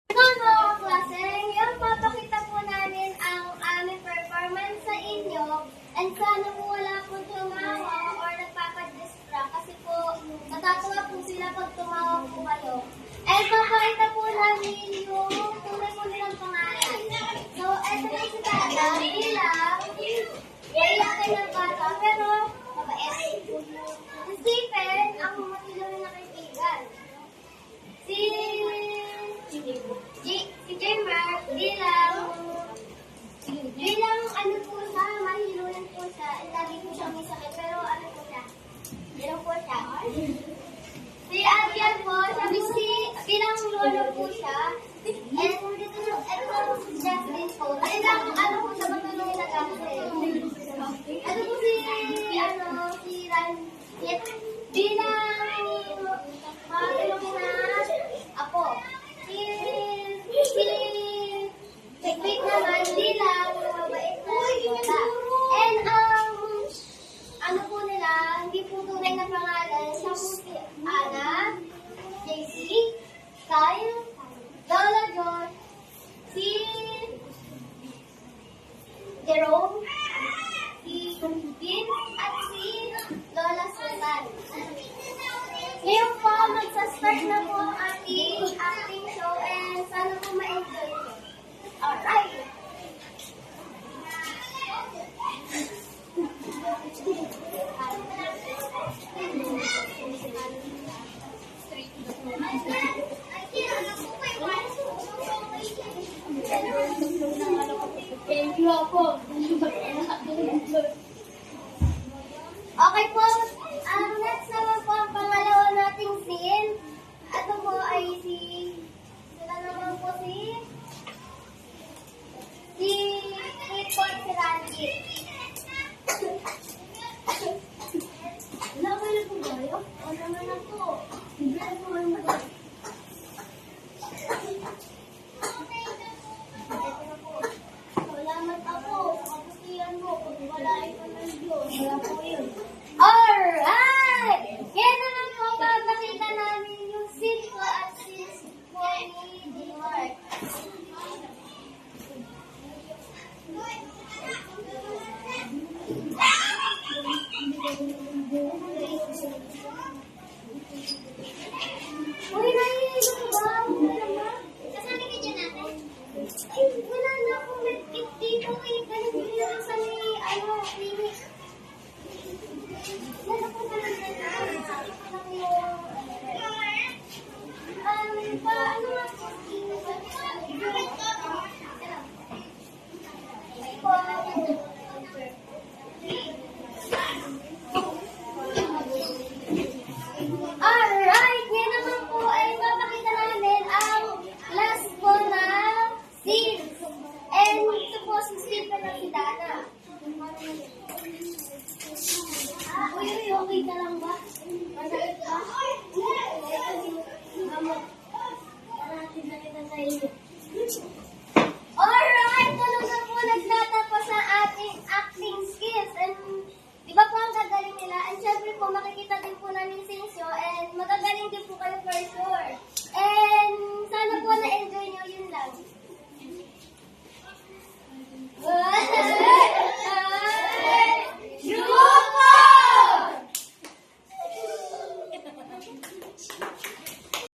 Mga klase, ngayon papakita po namin ang aming performance sa inyo and sana po wala po tumawa or nagpapadistract kasi po natatawa po sila pag tumawa po kayo. And papakita po namin yung tunay po nilang pangalan. So, eto na si Tata, bilang iyayakin ng bata pero mabait. Si Stephen, ang matulungan na kaibigan. Si Jamer, bilang ano po siya, mahilunan po siya, lagi po siya may sakit, pero ano po siya, bilang po siya. Si Adrian po, sabi bilang lolo po siya, and ito si Jasmine po, ano po siya, matulungin na kasi. Ano po si Ran, bilang matulungin na apo. Wait naman, bilang mabait na lola. And ano po nila, hindi po tunay na pangalan, siya po si Ana, JC, Kyle, Lola John, si Jerome, si Vin, at si Lola Susan. Ngayon po, magsa-start na po ang ating acting show and sana po ma-enjoy nyo. Alright! Okay po, next naman po ang pangalawa nating scene. Ito po ay sila naman po si Randy. Nakawala po ba yun? O naman na po. Hindi po ang magagawa. Salamat ako sa kaputihan mo. Kung wala ito ng Diyos, wala po yun. Alright! Kaya naman po, papakita namin yung scene ko at scene po ni Mark. Uy, nahihilo ko ba? Kasali ka dyan natin? Ay, wala na akong medkit dito. Ganun yun lang sa may, clinic. Wala ko ba lang na? Sabi ko lang yung, paano nga po? Alright, ngayon naman po ay papakita namin ang last po na scene. And ito po si Stephen at si Dana. Uy, okay ka lang ba? Masakit ka? Alright, tulog na po nagtatapos sa ating acting skills. And di ba po ang gagaling nila? And syempre po makikita din po namin sa inyo and magagaling din po kayo for sure.